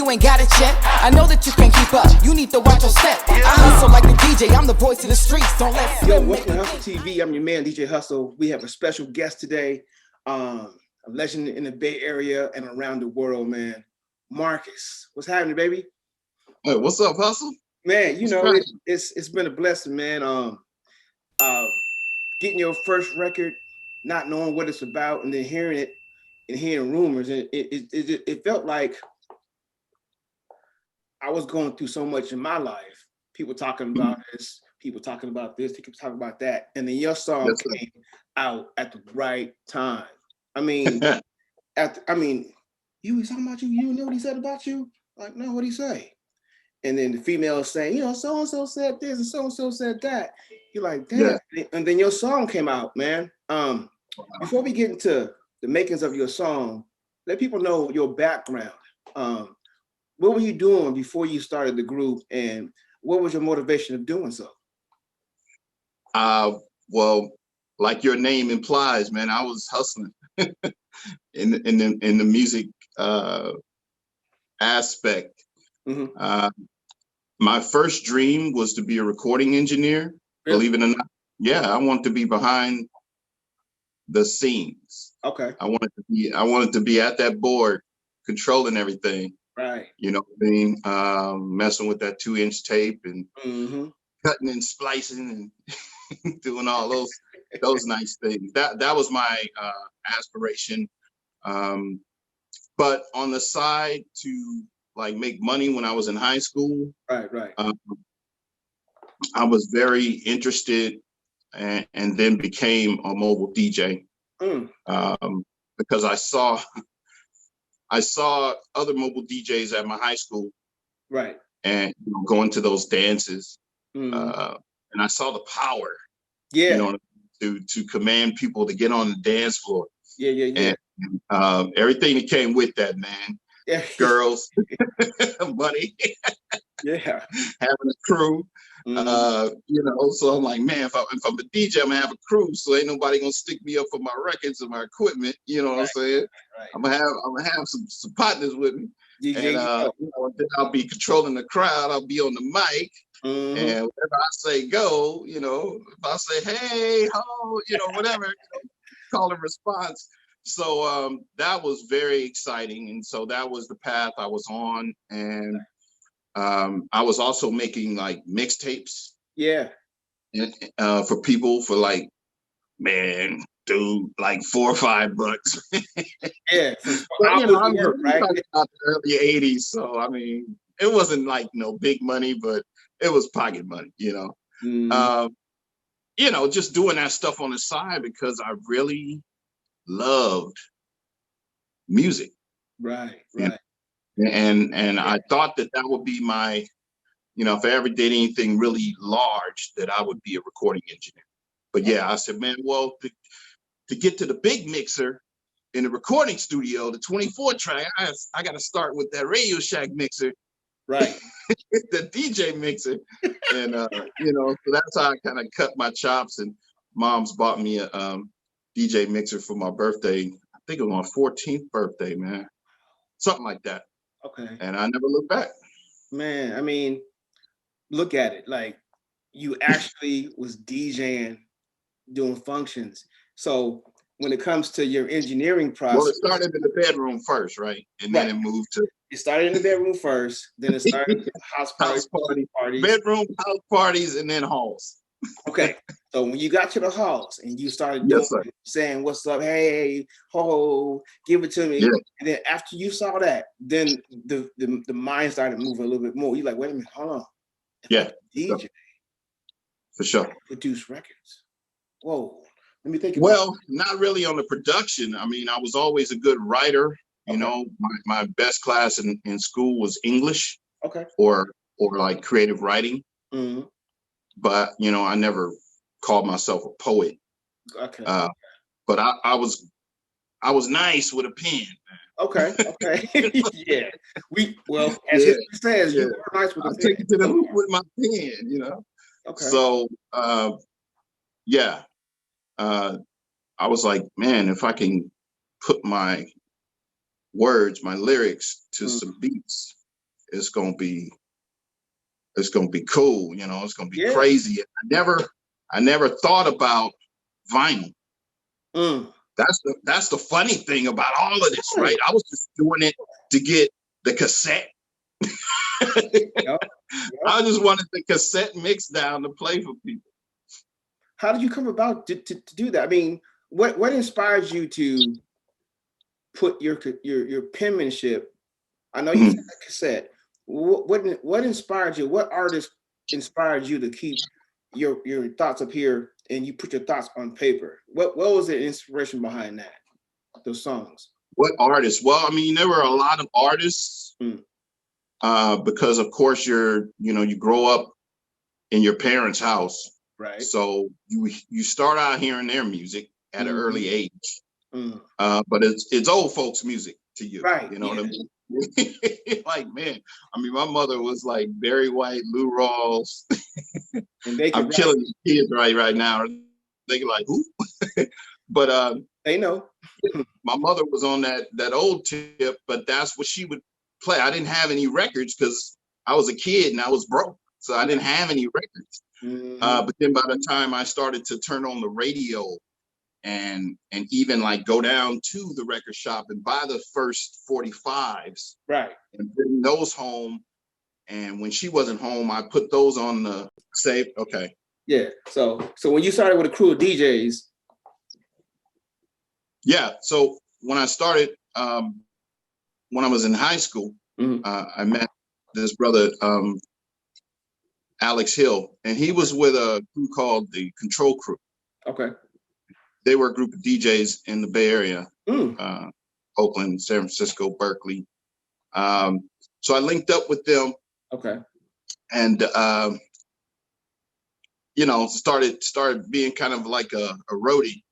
you ain't got it yet. I know that you can't keep up, you need to watch your step. I hustle like the DJ, I'm the voice of the streets. Don't let Yo, welcome to Hustle TV. I'm your man, DJ Hustle. We have a special guest today, a legend in the Bay Area and around the world, man. Marcus, what's happening, baby? Hey, what's up, Hustle? Man, you know, it's been a blessing, man. Getting your first record, not knowing what it's about, and then hearing it and hearing rumors, and it felt like I was going through so much in my life. People talking about this, people talking about this, people talking about that, and then your song came out at the right time. I mean, you was talking about you. You know what he said about you? Like, no, what'd he say? And then the female is saying, you know, so and so said this and so said that. You're like, damn. Yeah. And then your song came out, man. Before we get into the makings of your song, let people know your background. What were you doing before you started the group, and what was your motivation of doing so? Well, like your name implies, man, I was hustling in the music aspect. Mm-hmm. My first dream was to be a recording engineer. Really? Believe it or not, yeah, I wanted to be behind the scenes. Okay, I wanted to be at that board, controlling everything. Right. You know what I mean? Messing with that 2-inch tape and cutting and splicing and doing all those nice things. That was my aspiration. But on the side, to like make money when I was in high school. Right. I was very interested and then became a mobile DJ because I saw other mobile DJs at my high school, right, and going to those dances, and I saw the power, you know, to command people to get on the dance floor, and everything that came with that, man, girls, money, having a crew, you know. So I'm like, man, if I'm a DJ, I'm gonna have a crew, so ain't nobody gonna stick me up for my records and my equipment. You know what I'm saying? Right. I'm gonna have some partners with me, and you know, then I'll be controlling the crowd. I'll be on the mic, and whenever I say go, you know, if I say hey ho, you know, whatever, you know, call and response. So that was very exciting, and so that was the path I was on, and I was also making like mixtapes. Yeah. For people for like, man, dude, like $4 or $5. Yeah. But, you know, I'm talking about the early 80s. So, I mean, it wasn't like no big money, but it was pocket money, you know. You know, just doing that stuff on the side because I really loved music. Right. And I thought that would be my, you know, if I ever did anything really large, that I would be a recording engineer. But yeah, I said, man, well, to get to the big mixer in the recording studio, the 24 track, I got to start with that Radio Shack mixer. Right. The DJ mixer. And, you know, so that's how I kind of cut my chops. And mom's bought me a DJ mixer for my birthday. I think it was my 14th birthday, man. Something like that. Okay. And I never looked back. Man, I mean, look at it. Like, you actually was DJing, doing functions. So when it comes to your engineering process, well, it started in the bedroom first, right? And then it moved to. It started in the bedroom first, then it started house parties, bedroom, house parties, and then halls. Okay, so when you got to the halls and you started doing, saying what's up, hey, ho, give it to me, and then after you saw that, then the mind started moving a little bit more. You're like, wait a minute, hold on, DJ, for sure, produce records. Whoa, let me think. Well, not really on the production. I mean, I was always a good writer. You know, my best class in school was English. Okay. Or like creative writing. Mm-hmm. But, you know, I never called myself a poet. Okay. But I was nice with a pen. Okay. Yeah. As history says, you were nice with a pen. I take it to the hoop with my pen, you know. Okay. So I was like, man, if I can put my words, my lyrics to some beats, it's gonna be cool, you know, it's gonna be crazy. I never thought about vinyl. That's the funny thing about all of this, right? I was just doing it to get the cassette. I just wanted the cassette mix down to play for people. How did you come about to do that? I mean, what inspired you to put your penmanship? I know you said that cassette. What inspired you? What artist inspired you to keep your thoughts up here and you put your thoughts on paper? What was the inspiration behind that? Those songs. What artists? Well, I mean, there were a lot of artists because, of course, you grow up in your parents' house, right? So you start out hearing their music at an early age, but it's old folks' music to you, right? You know what I mean? Like, man, I mean, my mother was like Barry White, Lou Rawls. And I'm killing the kids right now. They like, who? But they know. My mother was on that old tip, but that's what she would play. I didn't have any records because I was a kid and I was broke, so I didn't have any records. But then by the time I started to turn on the radio and even like go down to the record shop and buy the first 45s, right, and bring those home. And when she wasn't home, I put those on the safe. Okay. Yeah. So when you started with a crew of DJs. Yeah. So when I started, when I was in high school, I met this brother, Alex Hill, and he was with a crew called the Control Crew. Okay. They were a group of DJs in the Bay Area, Oakland, San Francisco, Berkeley. So I linked up with them. Okay. And started being kind of like a roadie.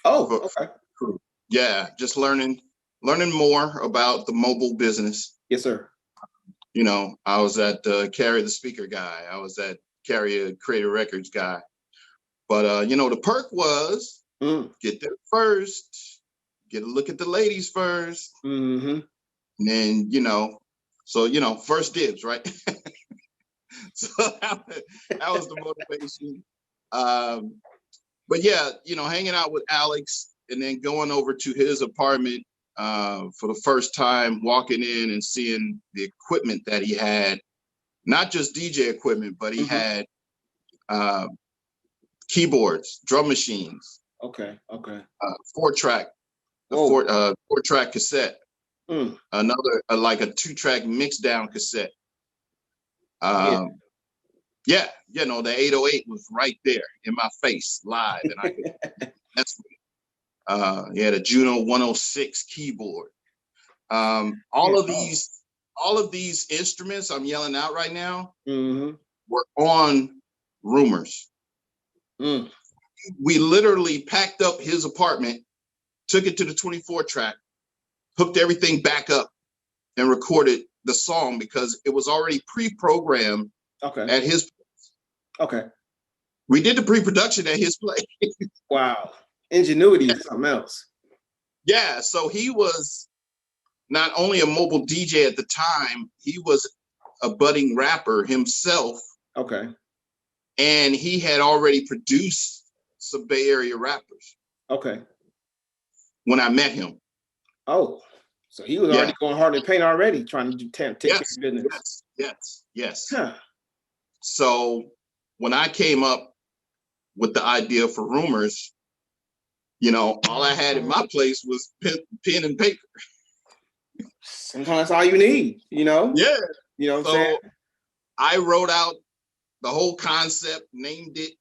Oh, okay. Crew. Yeah, just learning more about the mobile business. Yes, sir. You know, I was at Carry the Speaker guy. I was at Carry a Creative Records guy. But the perk was get there first, get a look at the ladies first. And then, first dibs, right? So that was the motivation. But yeah, hanging out with Alex and then going over to his apartment for the first time, walking in and seeing the equipment that he had, not just DJ equipment, but he had keyboards, drum machines. Okay. 4-track, the 4-track cassette. Another like a 2-track mix down cassette. The 808 was right there in my face live, and I could mess with it. He had a Juno 106 keyboard. All of these instruments I'm yelling out right now were on Rumors. We literally packed up his apartment, took it to the 24-track, hooked everything back up, and recorded the song because it was already pre-programmed at his place. Okay. We did the pre-production at his place. Wow. Ingenuity is something else. Yeah. So he was not only a mobile DJ at the time, he was a budding rapper himself. Okay. And he had already produced some Bay Area rappers. Okay. When I met him. Oh, so he was already going hard in paint already, trying to take care of business. Yes. Huh. So when I came up with the idea for Rumors, all I had in my place was pen and paper. Sometimes that's all you need, Yeah. You know what I'm saying? I wrote out the whole concept, named it,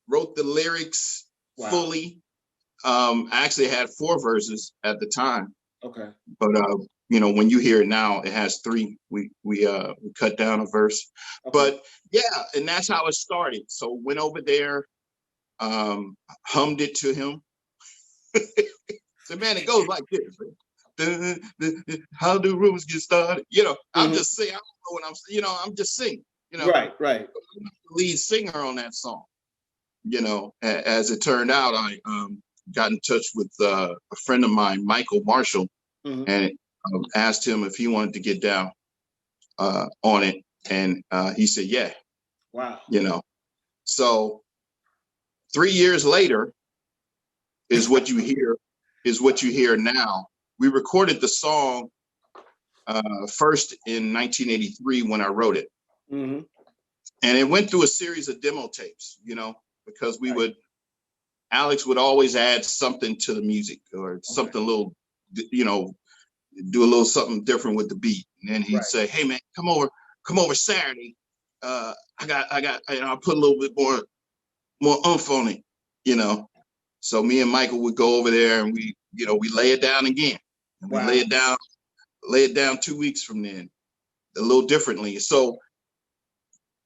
wrote the lyrics fully. I actually had 4 verses at the time. Okay. But when you hear it now, it has 3. We cut down a verse. Okay. But yeah, and that's how it started. So went over there, hummed it to him. So man, it goes like this. How do rumors get started? I'm just saying. I don't know what I'm saying. I'm just singing. Right. I'm the lead singer on that song. As it turned out, I got in touch with a friend of mine, Michael Marshall, and asked him if he wanted to get down on it, and he said, yeah. Wow. You know, so 3 years later is what you hear now. We recorded the song first in 1983 when I wrote it. Mm-hmm. And it went through a series of demo tapes, you know, because Alex would always add something to the music or something a little, you know, do a little something different with the beat. And then he'd say, hey man, come over Saturday. I got, you know, I'll put a little bit more oomph on it, you know. So me and Michael would go over there and we lay it down again. And we lay it down 2 weeks from then, a little differently. So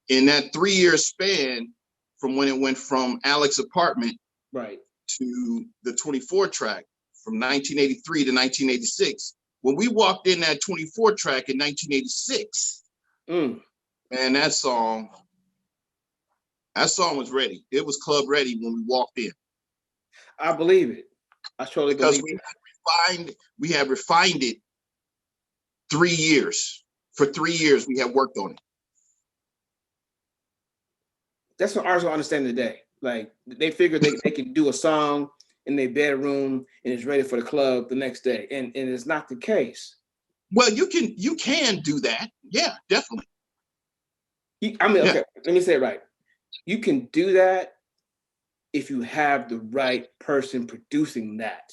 in that 3 year span, from when it went from Alex's apartment to the 24 track from 1983 to 1986, when we walked in that 24 track in 1986, man, that song was ready. It was club ready when we walked in. I believe it. I totally believe it. We had refined it 3 years. For 3 years, we had worked on it. That's what artists don't understand today. Like they figure they can do a song in their bedroom and it's ready for the club the next day, and it's not the case. Well, you can do that. Yeah, definitely. Okay, let me say it right. You can do that if you have the right person producing that.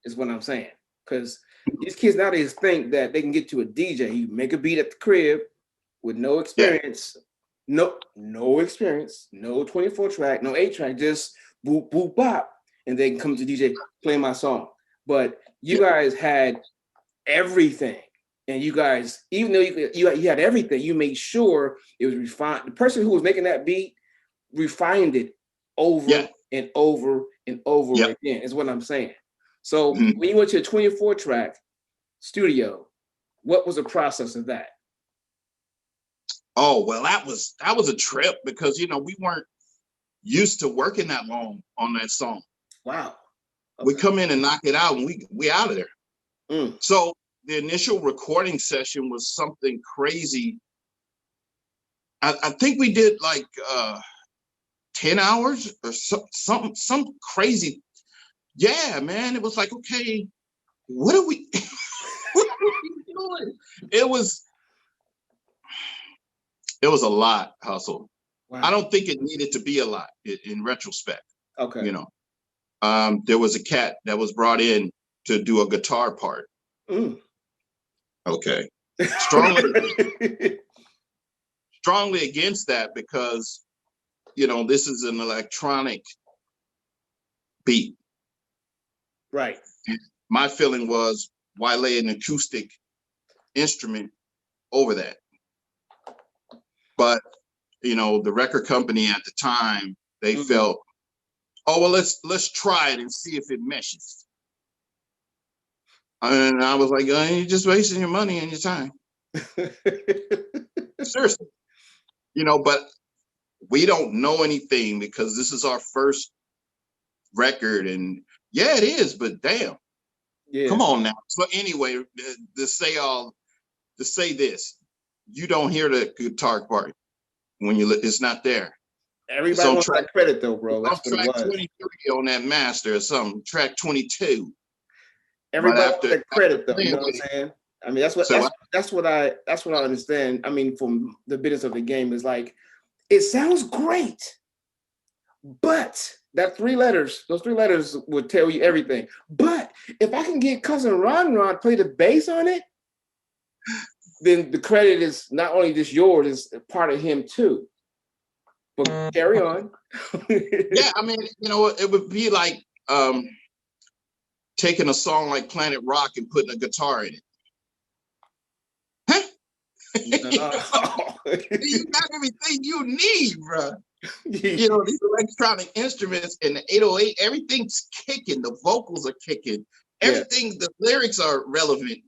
Is what I'm saying. Because these kids nowadays think that they can get to a DJ, you make a beat at the crib with no experience, no experience, no 24 track, no 8 track, just boop, boop, bop, and they can come to DJ, play my song. But you guys had everything. And you guys, even though you had everything, you made sure it was refined. The person who was making that beat refined it over and over and over again, is what I'm saying. So when you went to a 24 track studio, what was the process of that? Oh, well, that was a trip because, you know, we weren't used to working that long on that song. Wow. Okay. We come in and knock it out and we out of there. So the initial recording session was something crazy. I think we did like 10 hours or some crazy. Yeah, man. It was like, okay, what are we doing? It was a lot, Hustle. Wow. I don't think it needed to be a lot in retrospect. Okay. You know, there was a cat that was brought in to do a guitar part. Okay. Strongly against that because, you know, this is an electronic beat. Right. And my feeling was, why lay an acoustic instrument over that? But, you know, the record company at the time, they felt, oh, well, let's try it and see if it meshes. And I was like, you're just wasting your money and your time. Seriously. You know, but we don't know anything because this is our first record. And yeah, it is, but damn. Yeah. Come on now. So anyway, to say this, you don't hear the guitar part when it's not there. Everybody wants that credit though, bro. That's what track 23 on that master or something, track 22. Everybody wants that credit though, you know what I'm saying? I mean, that's what I understand. I mean, from the business of the game is like, it sounds great, but those 3 letters would tell you everything. But if I can get cousin Ron to play the bass on it, then the credit is not only just yours, it's part of him too. But carry on. Yeah, I mean, you know, it would be like taking a song like Planet Rock and putting a guitar in it. Huh? You got everything you need, bro. You know, these electronic instruments and the 808, everything's kicking. The vocals are kicking. Everything, the lyrics are relevant.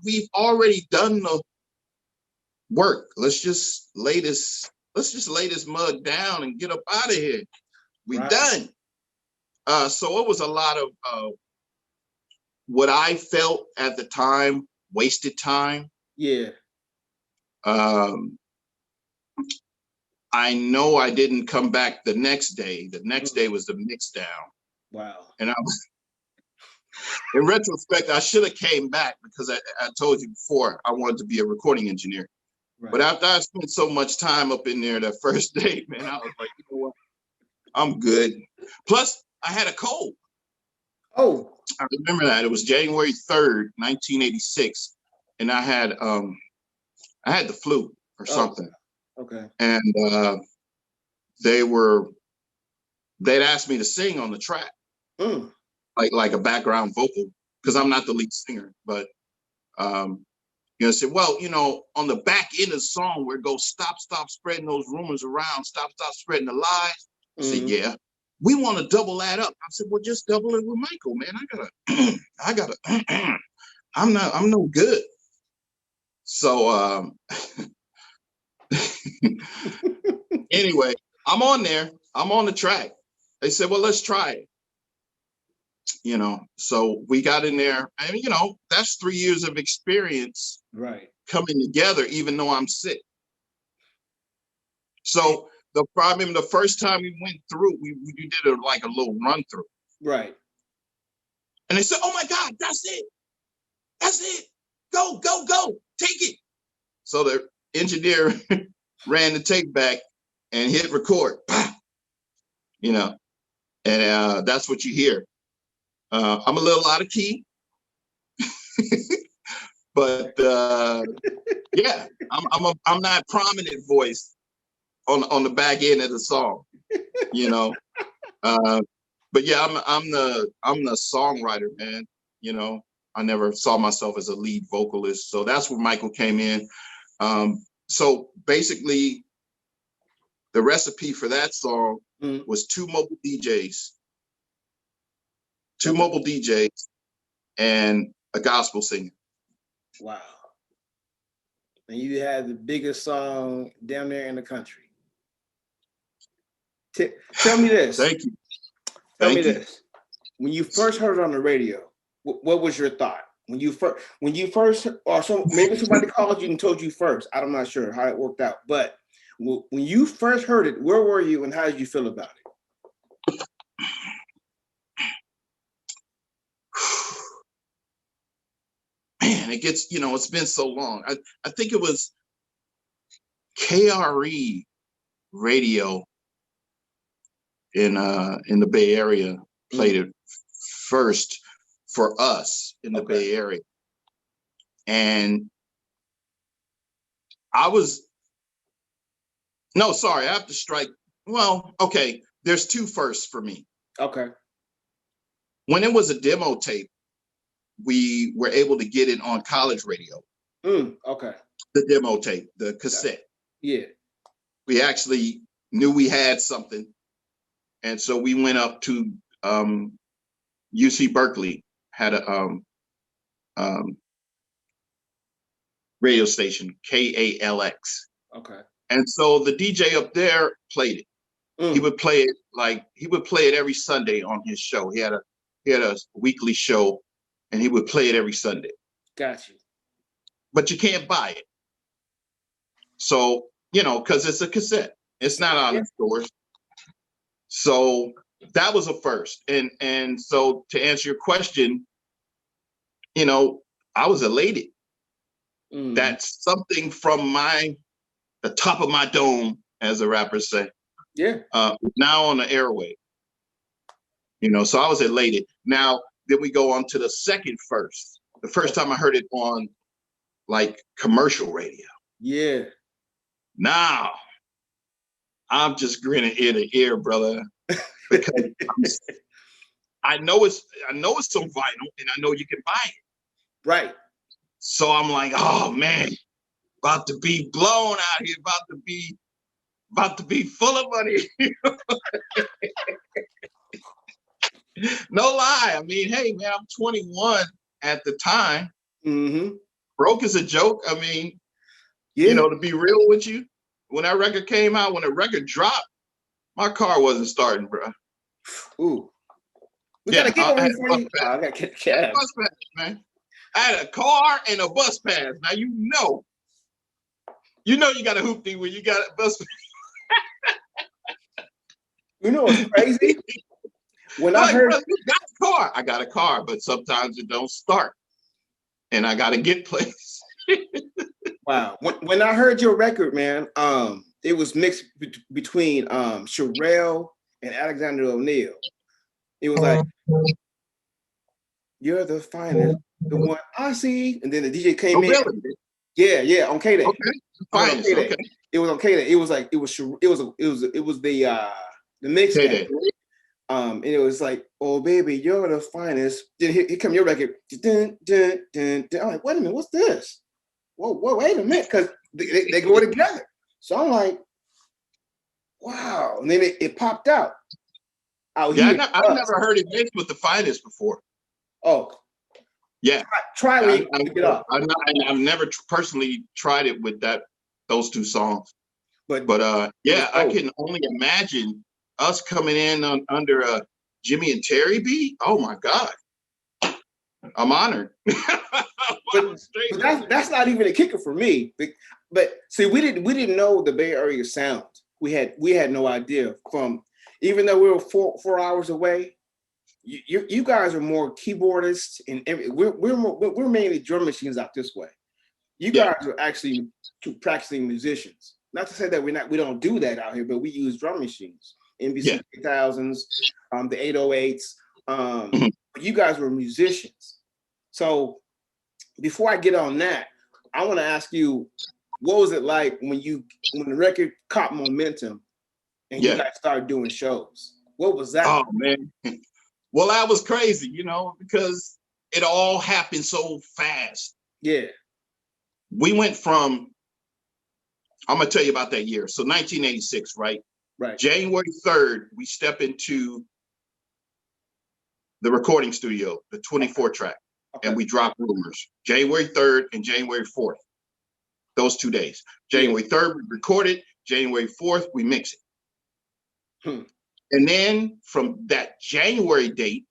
We've already done the work. Let's just lay this mug down and get up out of here. We done. So it was a lot of what I felt at the time, wasted time. Yeah. I know I didn't come back the next day. The next day was the mix down. Wow. And I was, in retrospect, I should have came back because I told you before I wanted to be a recording engineer. Right. But after I spent so much time up in there that first day, man, I was like, you know what? I'm good. Plus, I had a cold. Oh. I remember that. It was January 3rd, 1986. And I had the flu or something. Okay. And they'd asked me to sing on the track. Like a background vocal, because I'm not the lead singer, but said, well, on the back end of the song where it goes, stop spreading those rumors around, stop spreading the lies. I said, yeah, we want to double that up. I said, well, just double it with Michael, man. I'm no good. So anyway, I'm on there. I'm on the track. They said, well, let's try it. So we got in there, and that's 3 years of experience, right, coming together, even though I'm sick. So the problem, the first time we went through, we did like a little run through, right, and they said, "Oh my God, that's it, go, take it." So the engineer ran the tape back and hit record, and that's what you hear. I'm a little out of key, but yeah, I'm not prominent voice on the back end of the song, But yeah, I'm the songwriter, man. I never saw myself as a lead vocalist, so that's where Michael came in. So basically, the recipe for that song was two mobile DJs. Two mobile DJs and a gospel singer. Wow. And you had the biggest song down there in the country. Tell me this. Thank you. Tell me this. When you first heard it on the radio, what was your thought? When you first, or maybe somebody called you and told you first. I'm not sure how it worked out. But when you first heard it, where were you and how did you feel about it? Man, it gets, it's been so long. I think it was KRE radio in the Bay Area played it first for us in the Bay Area. And I have to strike. Well, okay, there's two firsts for me. Okay. When it was a demo tape, we were able to get it on college radio. Okay. The demo tape, the cassette. Yeah. We actually knew we had something. And so we went up to UC Berkeley, had a radio station, KALX. Okay. And so the DJ up there played it. He would play it every Sunday on his show. He had a weekly show, and he would play it every Sunday. Got you. But you can't buy it. So, because it's a cassette. It's not on the stores. So that was a first. And so to answer your question, I was elated. That's something from the top of my dome, as the rappers say. Yeah. Now on the airway. So I was elated. Now, then we go on to the second first. The first time I heard it on like commercial radio. Yeah. Now I'm just grinning ear to ear, brother, because I know it's on vinyl, and I know you can buy it. Right. So I'm like, oh man, about to be blown out here, about to be full of money. No lie. I mean, hey man, I'm 21 at the time. Broke is a joke. I mean, to be real with you, when that record came out, when the record dropped, my car wasn't starting, bro. Ooh. We gotta get over here for you. I gotta get a cab. Bus pass, man. I had a car and a bus pass. Now You know you got a hoopty when you got it bust. You know what's crazy? When I heard, brother, you got a car. I got a car, but sometimes it don't start, and I got to get places. Wow. When I heard your record, man, it was mixed between Sherelle and Alexander O'Neal. It was like, you're the finest, the one I see. And then the DJ came in. Really? Yeah, on K-Day. Okay. Finest. Okay. It was on K-Day. It was like it was the mixtape. And it was like, oh baby, you're the finest. Then here come your record. Dun, dun, dun, dun. I'm like, wait a minute, what's this? Whoa, wait a minute, because they go together. So I'm like, wow. And then it popped out. I've never heard it mixed with the finest before. Oh. Yeah. Try it. I've never personally tried it with those two songs. But yeah, I can only imagine us coming in under a Jimmy and Terry beat. Oh my God. I'm honored. but that's not even a kicker for me. But see, we didn't know the Bay Area sound. We had no idea. From even though we were 4 hours away, you guys are more keyboardists, and we're mainly drum machines out this way. You guys are actually practicing musicians. Not to say that we don't do that out here, but we use drum machines, NBC 3000s, the 808s. You guys were musicians. So before I get on that, I want to ask you, what was it like when the record caught momentum and you guys started doing shows? What was that? Oh man. Well, that was crazy, because it all happened so fast. Yeah. We went from, I'm going to tell you about that year. So 1986, right? Right. January 3rd, we step into the recording studio, the 24 track, and we drop Rumors. January 3rd and January 4th, those 2 days. January 3rd, we record it. January 4th, we mix it. And then from that January date,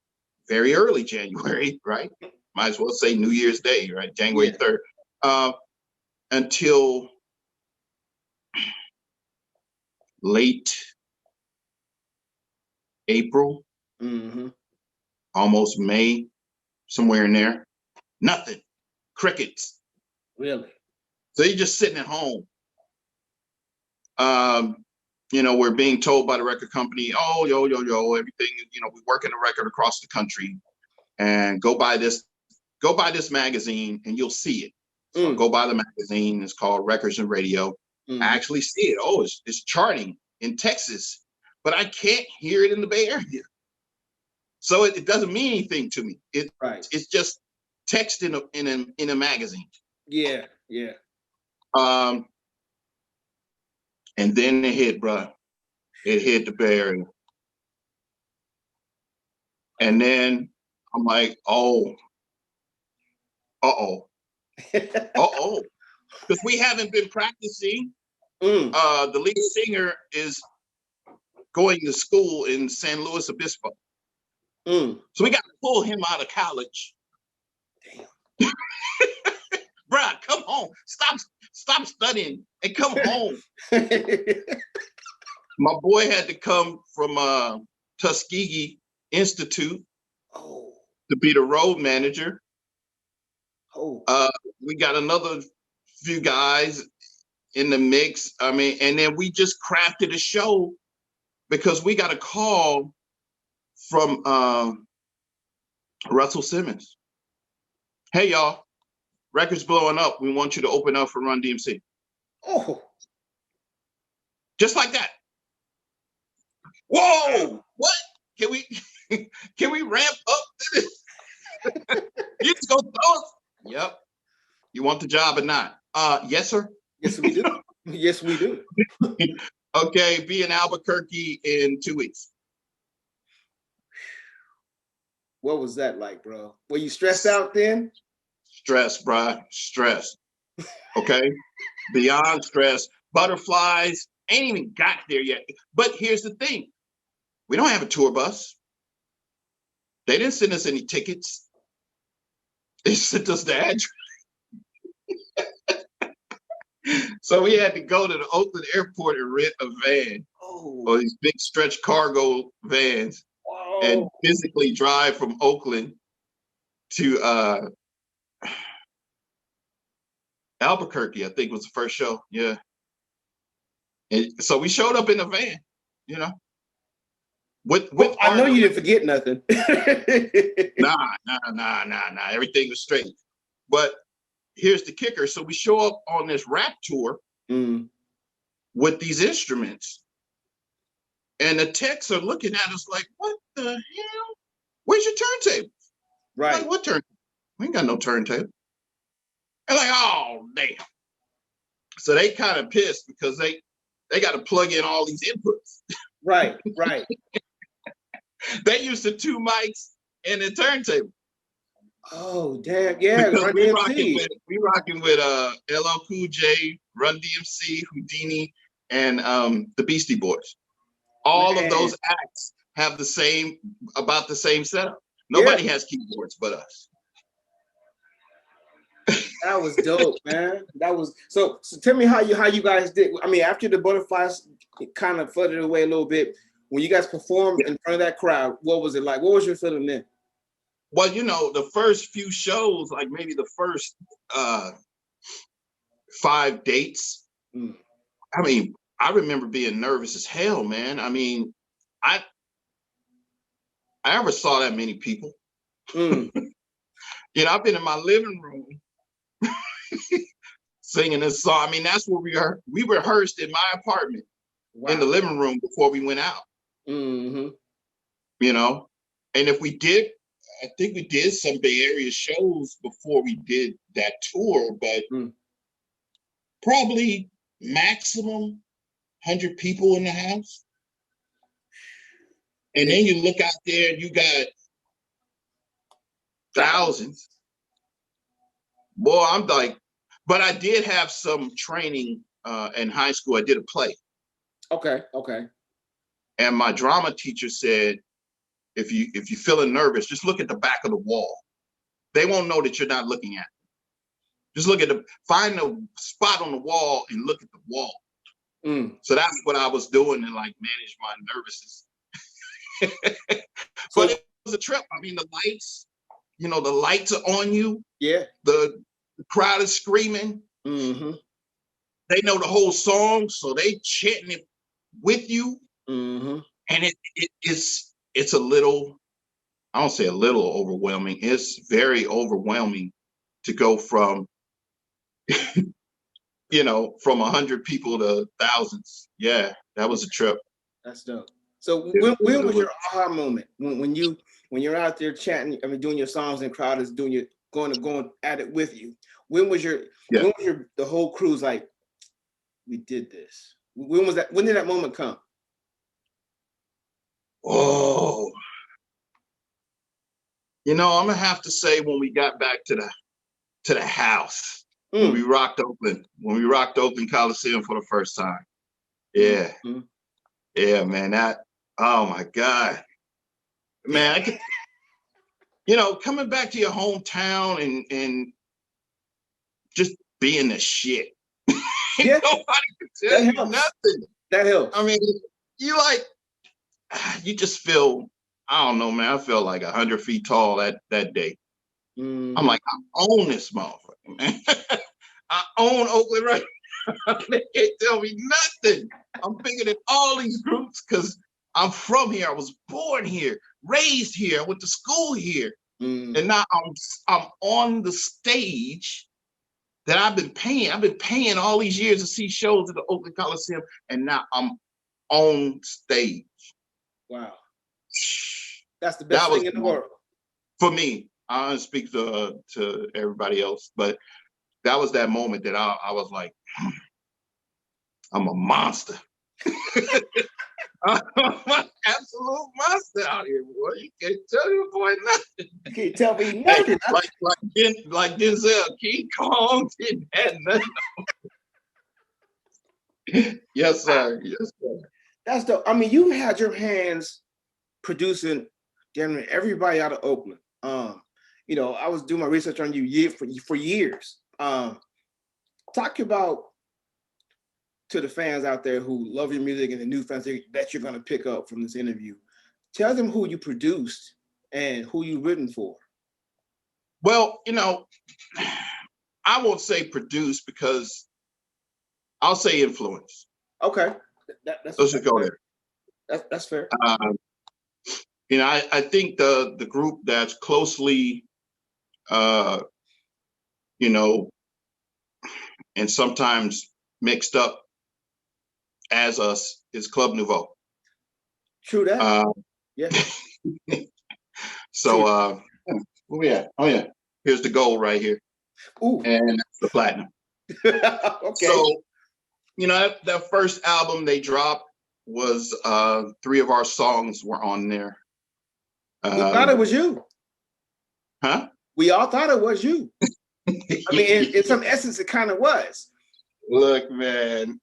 very early January, right? Might as well say New Year's Day, right? January 3rd, until late April, almost May, somewhere in there. Nothing. Crickets. Really? So you're just sitting at home. We're being told by the record company, oh, yo, everything, we work in a record across the country, and go buy this magazine and you'll see it. So go buy the magazine. It's called Records and Radio. I actually see it. Oh, it's charting in Texas, but I can't hear it in the Bay Area. So it doesn't mean anything to me. It's just text in a magazine. Yeah. And then it hit, bro. It hit the Bay Area. And then I'm like, uh-oh. Because we haven't been practicing. The lead singer is going to school in San Luis Obispo. So we got to pull him out of college. Damn. Bruh, come home. Stop studying and come home. My boy had to come from Tuskegee Institute to be the road manager. We got another few guys in the mix. And then we just crafted a show because we got a call from Russell Simmons. Hey, y'all, record's blowing up. We want you to open up for Run DMC. Oh. Just like that. Whoa, what? Can we ramp up to this? You just go throw us? Yep. You want the job or not? Yes, sir. Yes, we do. Yes, we do. Okay, be in Albuquerque in 2 weeks. What was that like, bro? Were you stressed out then? Stress, bro. Stress. Okay. Beyond stress. Butterflies. Ain't even got there yet. But here's the thing. We don't have a tour bus. They didn't send us any tickets. They sent us the address. So we had to go to the Oakland airport and rent a van, or these big stretch cargo vans, and physically drive from Oakland to Albuquerque, I think was the first show. Yeah. And so we showed up in a van, you know. I know you didn't forget nothing. Nah. Everything was straight. But here's the kicker. So we show up on this rap tour with these instruments, and the techs are looking at us like, what the hell? Where's your turntable? Right. Like, what turntable? We ain't got no turntable. And like, oh, damn. So they kind of pissed because they got to plug in all these inputs. Right. They used the 2 mics and a turntable. Oh, damn. Yeah. Because we rocking with LL Cool J, Run DMC, Houdini, and the Beastie Boys. All of those acts have about the same setup. Nobody has keyboards but us. That was dope, man. That was so tell me how you guys did. I mean, after the Butterflies kind of flooded away a little bit, when you guys performed in front of that crowd, what was it like? What was your feeling then? Well, you know, the first few shows, like maybe the first 5 dates. I mean, I remember being nervous as hell, man. I mean, I never saw that many people. You know, I've been in my living room singing this song. I mean, that's where we rehearsed in my apartment in the living room before we went out. You know, and if we did, I think we did some Bay Area shows before we did that tour, but probably maximum 100 people in the house. And then you look out there and you got thousands. Boy, I'm like, but I did have some training in high school. I did a play. Okay. And my drama teacher said, if you're feeling nervous, just look at the back of the wall. They won't know that you're not looking at them. Just find a spot on the wall and look at the wall. So that's what I was doing to like manage my nervousness. But it was a trip. I mean, the lights, you know, the lights are on you. Yeah. The crowd is screaming. They know the whole song, so they chanting it with you. And it's a little, I don't say a little overwhelming. It's very overwhelming to go from, you know, from 100 people to thousands. Yeah, that was a trip. That's dope. So when was your aha moment? When you're out there chatting, I mean, doing your songs and crowd is going at it with you. When was the whole crew's like, we did this? When was that? When did that moment come? Oh, you know, I'm gonna have to say when we got back to the house, when we rocked Oakland Coliseum for the first time. Yeah. Yeah, man, oh my God. Man, you know, coming back to your hometown and just being the shit. Yeah. Nobody can tell you nothing. That helps. I mean, you just feel, I don't know, man. I felt like 100 feet tall that day. I'm like, I own this motherfucker, man. I own Oakland right now. They can't tell me nothing. I'm bigger than all these groups because I'm from here. I was born here, raised here. I went to school here. And now I'm on the stage that I've been paying. I've been paying all these years to see shows at the Oakland Coliseum, and now I'm on stage. Wow. That's the best thing in the world. For me, I don't speak to everybody else, but that was that moment that I was like, I'm a monster. I'm an absolute monster out here, boy. You can't tell your boy nothing. You can't tell me nothing. Like Denzel, King Kong didn't have nothing. Yes, sir. Yes, sir. That's the. I mean, you had your hands producing damn near everybody out of Oakland. You know, I was doing my research on you for years. Talk about to the fans out there who love your music and the new fans that you're going to pick up from this interview, tell them who you produced and who you written for. Well, you know, I won't say produce because I'll say influence. Okay. Let's just go there. That's fair. You know, I think the group that's closely, you know, and sometimes mixed up as us is Club Nouveau. True that. Yeah. So, where we at? Oh yeah, here's the gold right here. Ooh. And that's the platinum. Okay. So, you know, that first album they dropped was 3 of our songs were on there. We thought it was you. Huh? We all thought it was you. I mean, in some essence, it kind of was. Look, man,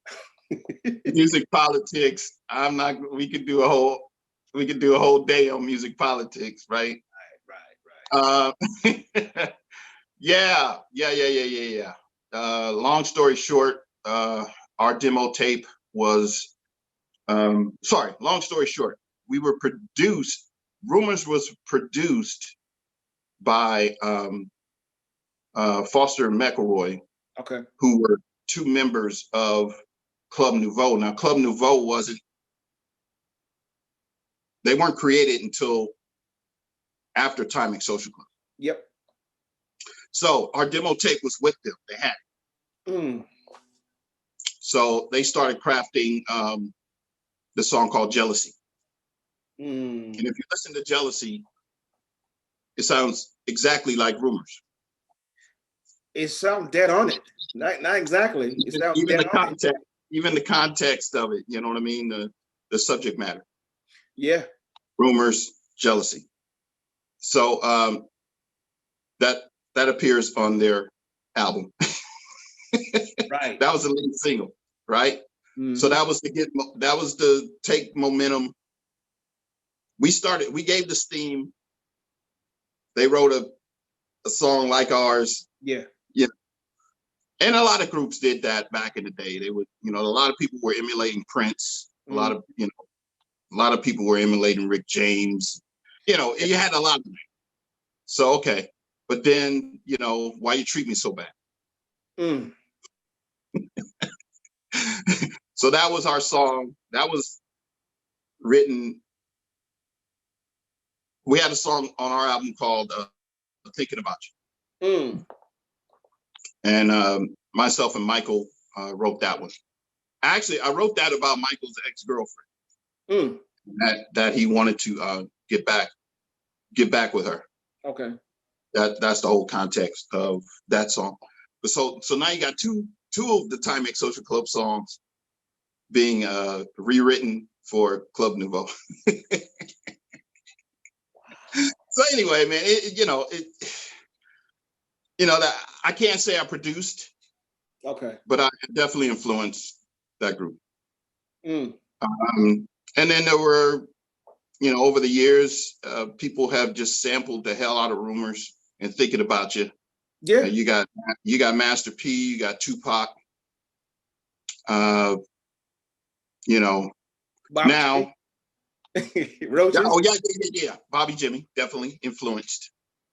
music politics. I'm not. We could do a whole day on music politics, right? Right. Yeah. Long story short, our demo tape was. Long story short, we were produced. Rumors was produced by Foster and McElroy, okay, who were 2 members of Club Nouveau. Now, Club Nouveau they weren't created until after Timex Social Club. Yep. So our demo tape was with them. They had it. So they started crafting the song called Jealousy. And if you listen to Jealousy, it sounds exactly like Rumors. It sounds dead on it. Not exactly. It sounds even dead the on context, even the context of it, you know what I mean? The subject matter. Yeah. Rumors, Jealousy. So that appears on their album. Right. That was the lead single, right? Mm-hmm. So that was to take momentum. We gave the steam. They wrote a song like ours. Yeah. Yeah. And a lot of groups did that back in the day. They would, you know, a lot of people were emulating Prince. A lot of people were emulating Rick James. You know, you had a lot of them. So, okay. But then, you know, Why You Treat Me So Bad? So that was our song. That was written. We had a song on our album called Thinking About You. And myself and Michael wrote that one. Actually, I wrote that about Michael's ex-girlfriend. That he wanted to get back with her. Okay. That's the whole context of that song. But so now you got two of the Timex Social Club songs being rewritten for Club Nouveau. So anyway, man, that I can't say I produced. Okay. But I definitely influenced that group. And then there were, over the years, people have just sampled the hell out of Rumors and Thinking About You. Yeah. You got Master P, you got Tupac. Bobby now. Roaches? Oh yeah. Bobby Jimmy definitely influenced.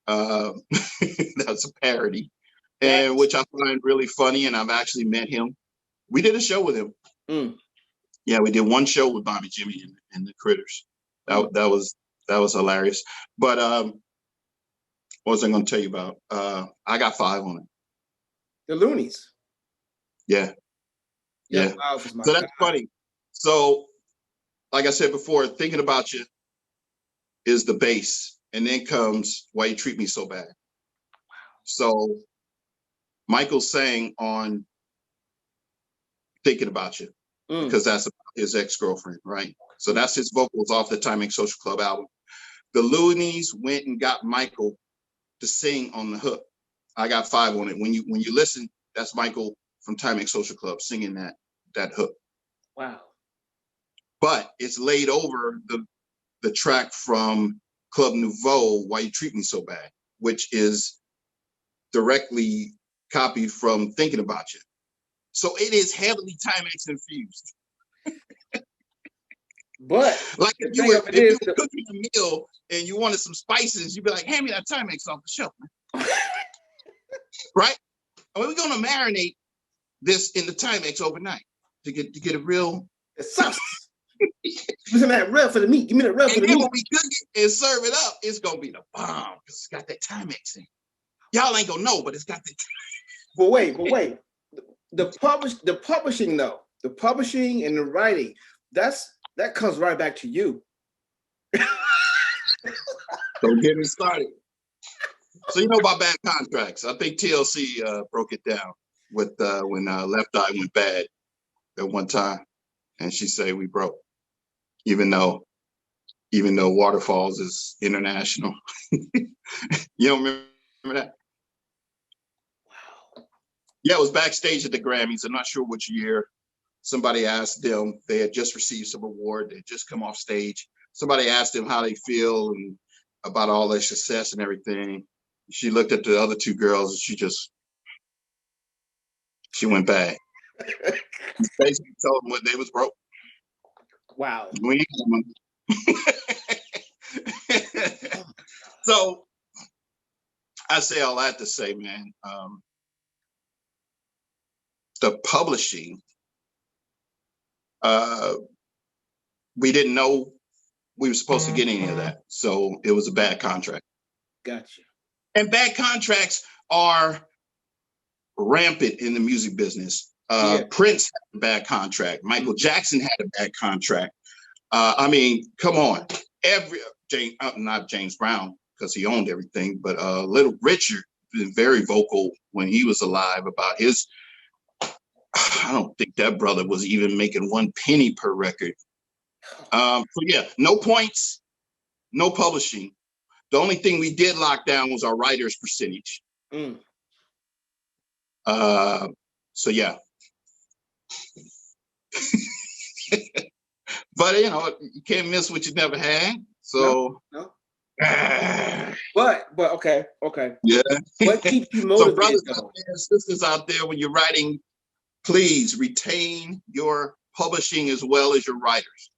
That's a parody, and which I find really funny. And I've actually met him. We did a show with him. Yeah, we did one show with Bobby Jimmy and the Critters. That was hilarious. But what was I going to tell you about? I got 5 on it. The Loonies. Yeah. Yeah. So that's funny. So, like I said before, Thinking About You is the base, and then comes Why You Treat Me So Bad. Wow. So Michael sang on Thinking About You because that's about his ex-girlfriend, right? So that's his vocals off the Timex Social Club album. The Loonies went and got Michael to sing on the hook. I got 5 on it. When you listen, that's Michael from Timex Social Club singing that hook. Wow. But it's laid over the track from Club Nouveau, Why You Treat Me So Bad, which is directly copied from Thinking About You. So it is heavily Timex infused. But like if you were cooking a meal and you wanted some spices, you'd be like, hand me that Timex off the shelf, man. Right? I mean, we're gonna marinate this in the Timex overnight to get a real sauce. Give me that rub for the meat. Give me the rub for the meat. And when we cook it and serve it up, it's gonna be the bomb because it's got that Timex in. Y'all ain't gonna know, but it's got that. But wait. The publishing though, the publishing and the writing, that comes right back to you. Don't get me started. So you know about bad contracts. I think TLC broke it down with when Left Eye went bad at one time, and she said we broke, even though Waterfalls is international. You don't remember that? Wow. Yeah, it was backstage at the Grammys. I'm not sure which year. Somebody asked them, they had just received some award. They had just come off stage. Somebody asked them how they feel and about all their success and everything. She looked at the other two girls and she went back. She basically told them what they was broke. Wow. We So I say all that to say, man, the publishing, we didn't know we were supposed to get any of that. So it was a bad contract. Gotcha. And bad contracts are rampant in the music business. Prince had a bad contract. Michael Jackson had a bad contract. I mean, come on. Not James Brown, because he owned everything, but Little Richard been very vocal when he was alive about his. I don't think that brother was even making 1 penny per record. So yeah, no points, no publishing. The only thing we did lock down was our writer's percentage. So yeah. But you know, you can't miss what you never had. So no. But okay. Yeah. What keeps you motivated? So brothers out there, sisters out there, when you're writing, please retain your publishing as well as your writers.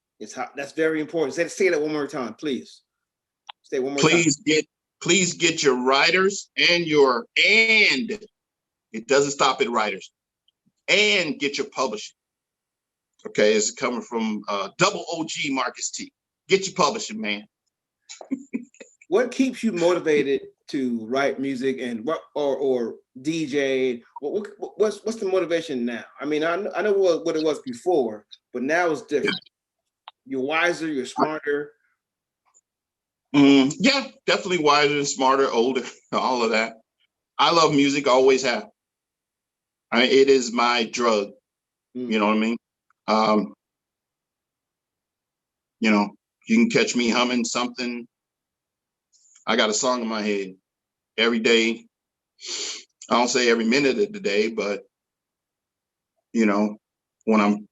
That's very important. Say that one more time, please. Say it one more time. Please get your writers and it doesn't stop at writers, and get your publishing. Okay, it's coming from double OG Marcus T. Get your publishing, man. What keeps you motivated to write music and or DJ? What's the motivation now? I mean, I know what it was before, but now it's different. You're wiser, you're smarter. Yeah, definitely wiser and smarter, older, all of that. I love music, always have. I mean, it is my drug. You know what I mean? You know, you can catch me humming something. I got a song in my head every day. I don't say every minute of the day, but you know, when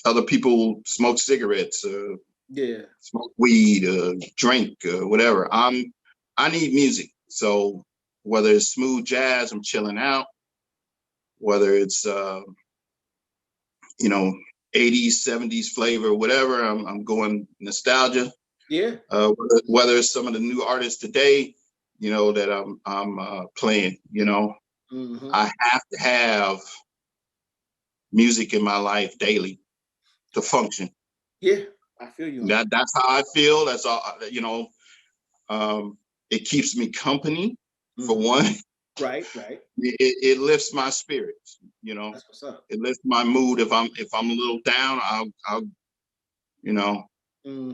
other people smoke cigarettes, smoke weed, drink, whatever. I need music. So whether it's smooth jazz, I'm chilling out. Whether it's 80s, 70s flavor, whatever, I'm going nostalgia. Yeah. Whether it's some of the new artists today, that I'm playing, I have to have music in my life daily to function. Yeah, I feel you. That's how I feel. That's all, it keeps me company for one. Right. It lifts my spirits, That's what's up. It lifts my mood. If I'm a little down,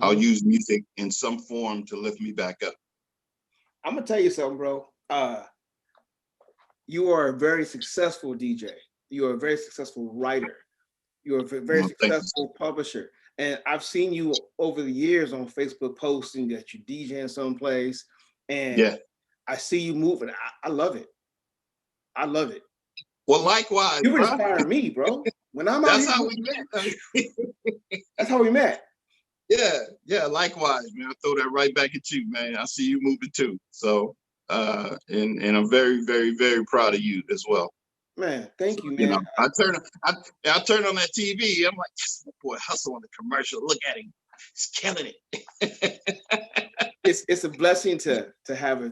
I'll use music in some form to lift me back up. I'm gonna tell you something, bro. You are a very successful DJ. You are a very successful writer. You're a very successful publisher. And I've seen you over the years on Facebook posting that you're DJing someplace. And I see you moving. I love it. I love it. Well, likewise. You inspire me, bro. When I'm out here, how we met. That's how we met. Yeah, likewise, man. I throw that right back at you, man. I see you moving too. So, and I'm very, very, very proud of you as well. Man, thank you, man. You know, I turn on that TV. I'm like, yes, boy, Hustle on the commercial. Look at him, he's killing it. It's a blessing to have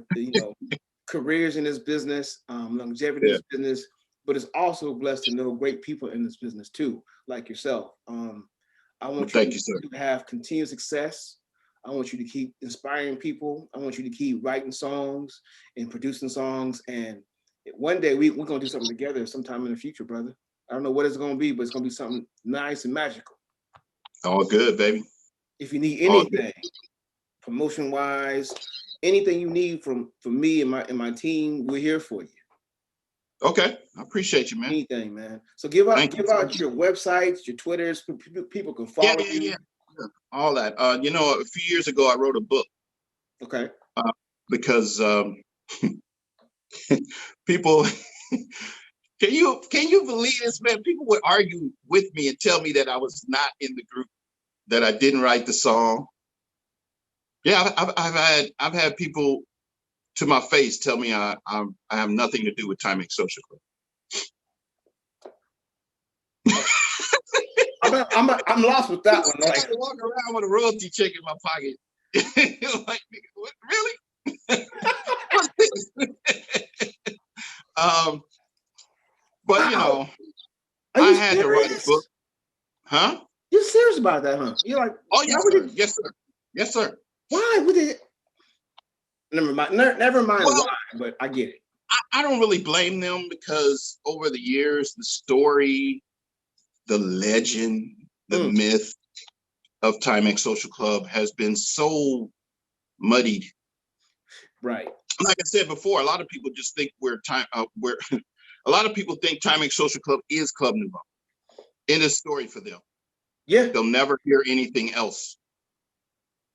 careers in this business, longevity in this business, but it's also blessed to know great people in this business too, like yourself. I want you to have continued success. I want you to keep inspiring people. I want you to keep writing songs and producing songs. And one day we're going to do something together sometime in the future, brother. I don't know what it's going to be, but it's going to be something nice and magical. All good, baby. If you need anything, promotion-wise, anything you need from me and my team, we're here for you. Okay, I appreciate you, man. Anything, man. So give out your websites, your Twitters, people can follow you. Yeah. All that. A few years ago, I wrote a book. Okay. Because people, can you believe this, man? People would argue with me and tell me that I was not in the group, that I didn't write the song. Yeah, I've had people to my face tell me I have nothing to do with Timex Social Club. I'm lost with that one. I walk around with a royalty check in my pocket. Like, what, really? What's this? But I had to write a book. Huh? You're serious about that, huh? You're like, oh yes, sir. Yes, sir. Why would it? Never mind why, but I get it. I don't really blame them, because over the years, the story, the legend, the myth of Timex Social Club has been so muddied. Right. Like I said before, a lot of people just think a lot of people think Timex Social Club is Club Nouveau. End of story for them. Yeah. They'll never hear anything else,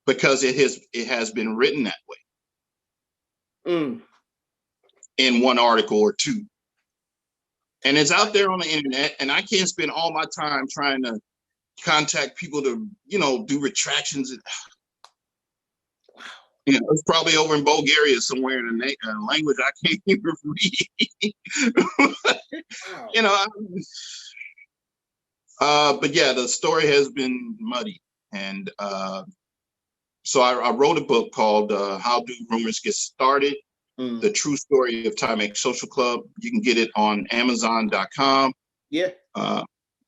because it has been written that way. In one article or two. And it's out there on the internet, and I can't spend all my time trying to contact people to, do retractions. It's probably over in Bulgaria somewhere in a language I can't even read. But yeah, the story has been muddy. And so I wrote a book called How Do Rumors Get Started? The True Story of Timex Social Club. You can get it on Amazon.com. Yeah.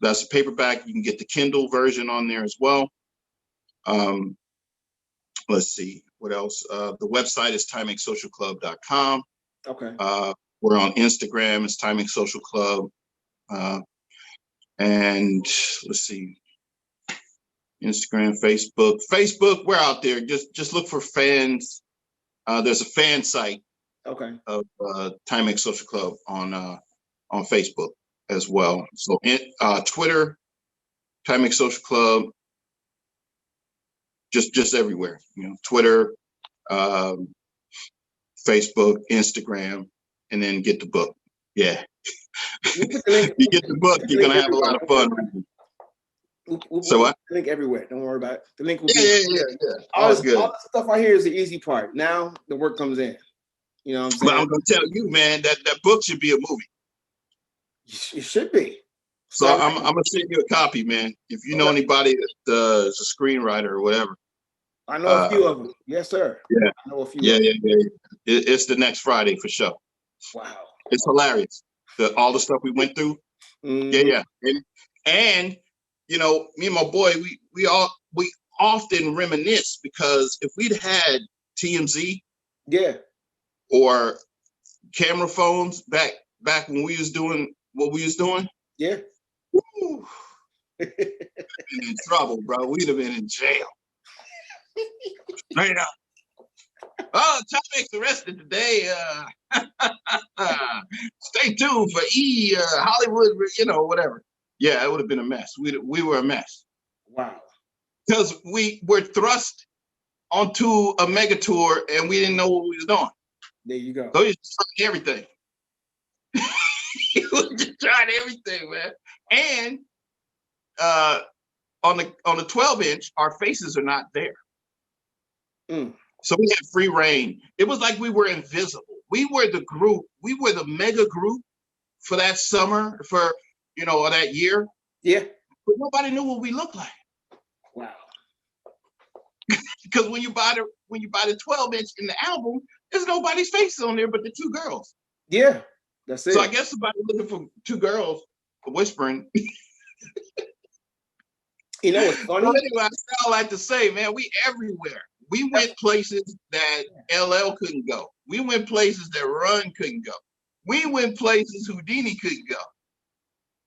That's a paperback. You can get the Kindle version on there as well. Let's see, what else? The website is TimexSocialClub.com. Okay. We're on Instagram. It's Timex Social Club. And let's see, Instagram, Facebook. Facebook, we're out there. Just look for fans. There's a fan site. Okay. Of Timex Social Club on Facebook as well. So Twitter, Timex Social Club, just everywhere. Twitter, Facebook, Instagram, and then get the book. Yeah. You get the book, you're gonna have a lot of fun. So what? Link everywhere. Don't worry about it. The link will be. Yeah. All the stuff I hear is the easy part. Now the work comes in. You know what I'm saying? But I'm gonna tell you, man, that book should be a movie. It should be. So I'm gonna send you a copy, man. If you know anybody that is a screenwriter or whatever. I know a few of them. Yes, sir. Yeah. I know a few. Yeah. It's the next Friday for sure. Wow. It's hilarious. All the stuff we went through. Yeah. And me and my boy, we often reminisce, because if we'd had TMZ, or camera phones back when we was doing what we was doing, woo, in trouble, bro. We'd have been in jail. Straight up. Oh, Timex arrested today. Stay tuned for Hollywood, whatever. Yeah, it would have been a mess. We were a mess. Wow. Because we were thrust onto a mega tour and we didn't know what we was doing. There you go. So he was trying everything. He was just trying everything, man. And on the 12-inch, our faces are not there. So we had free reign. It was like we were invisible. We were the group. We were the mega group for that summer, for, you know, or that year. Yeah. But nobody knew what we looked like. Wow. Because when you buy the 12-inch in the album, there's nobody's face on there but the two girls. Yeah, that's it. So I guess somebody looking for two girls whispering. You know what's funny? Well, anyway, I like to say, man, we everywhere. We went places that LL couldn't go. We went places that Run couldn't go. We went places Houdini couldn't go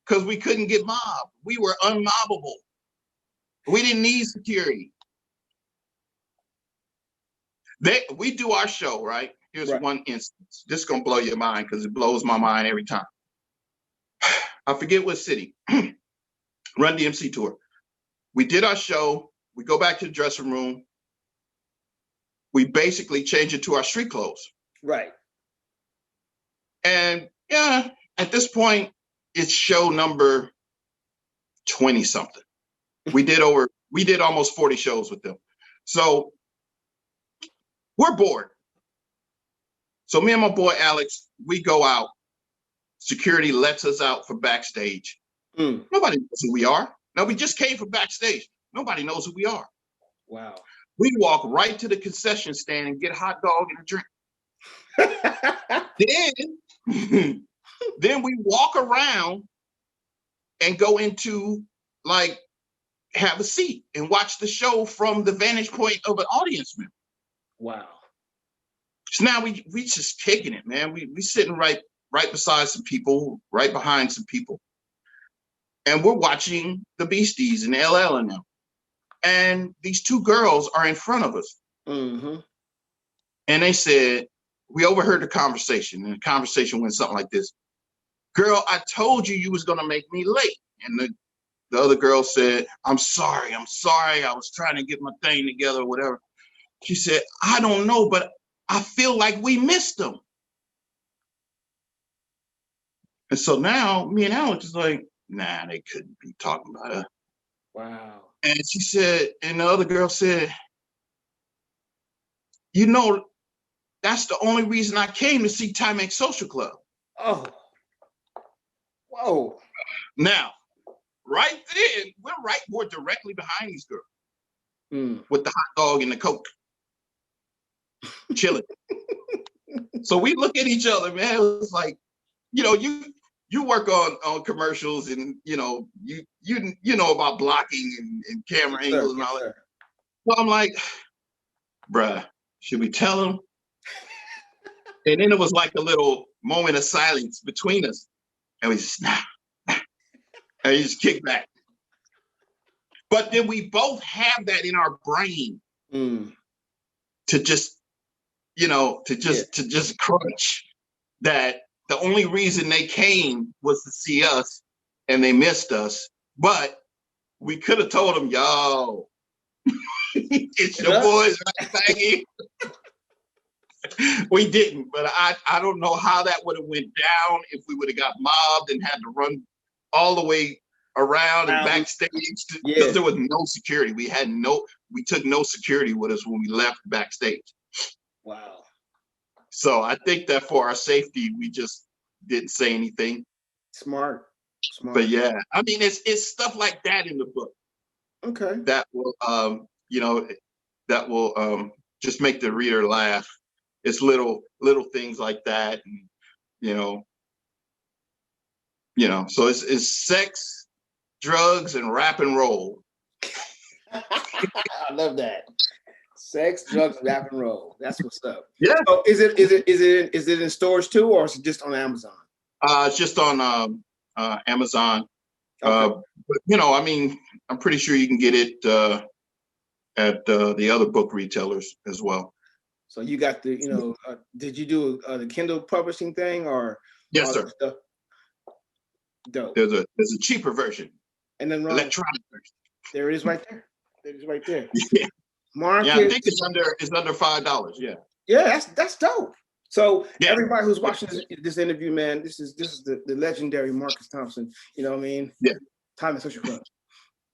because we couldn't get mobbed. We were unmobbable. We didn't need security. We do our show, right? Here's one instance. This is going to blow your mind because it blows my mind every time. I forget what city. Run DMC tour. We did our show. We go back to the dressing room. We basically change it to our street clothes. Right. And yeah, at this point, it's show number 20 something. We did almost 40 shows with them. So we're bored. So me and my boy Alex, we go out. Security lets us out for backstage. Nobody knows who we are. Now we just came from backstage. Nobody knows who we are. Wow. We walk right to the concession stand and get a hot dog and a drink. Then we walk around and go into, like, have a seat and watch the show from the vantage point of an audience member. Wow. So now we just kicking it, man. We sitting right beside some people, right behind some people. And we're watching the Beasties and LL and them. And these two girls are in front of us. Mm-hmm. And they said, we overheard the conversation, and the conversation went something like this. Girl, I told you was going to make me late. And the other girl said, I'm sorry. I was trying to get my thing together or whatever. She said, I don't know, but I feel like we missed them. And so now me and Alex is like, nah, they couldn't be talking about us. Wow. And she said, and the other girl said, you know, that's the only reason I came to see Timex Social Club. Oh. Whoa. Now, right then, we're directly behind these girls with the hot dog and the Coke. Chilling. So we look at each other, man. It was like, you know, you work on commercials, and you know you know about blocking and camera angles and all that. So I'm like, bruh, should we tell them? And then it was like a little moment of silence between us, and we just and we just kick back. But then we both have that in our brain to just, you know, to just crunch that. The only reason they came was to see us, and they missed us. But we could have told them, yo, it's your boys right back here. We didn't, but I don't know how that would have went down if we would have got mobbed and had to run all the way around and backstage, because there was no security. We took no security with us when we left backstage. Wow. So I think that for our safety, we just didn't say anything. Smart. But yeah, I mean, it's stuff like that in the book. Okay. That will, you know, that will just make the reader laugh. It's little things like that, and you know. So it's sex, drugs, and rap and roll. I love that. Sex, drugs, rap and roll. That's what's up. Yeah. So is it in stores too, or is it just on Amazon? It's just on Amazon. Okay. But you know, I mean, I'm pretty sure you can get it at the other book retailers as well. So you got the, you know, did you do the Kindle publishing thing, or? Yes, sir. Stuff? Dope. There's a cheaper version. And then electronic version. There it is right there. It is right there. Yeah. Market. Yeah, I think it's under $5. Yeah. Yeah, that's dope. So everybody who's watching this interview, man, this is the legendary Marcus Thompson. You know what I mean? Yeah. Timex Social Club.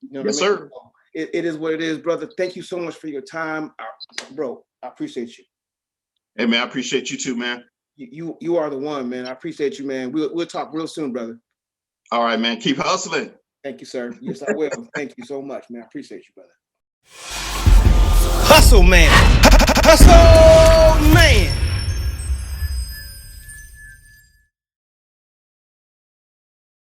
You know what I mean? Sir. It is what it is, brother. Thank you so much for your time, bro. I appreciate you. Hey, man, I appreciate you too, man. You are the one, man. I appreciate you, man. We'll talk real soon, brother. All right, man. Keep hustling. Thank you, sir. Yes, I will. Thank you so much, man. I appreciate you, brother. Hustle, man. Hustle.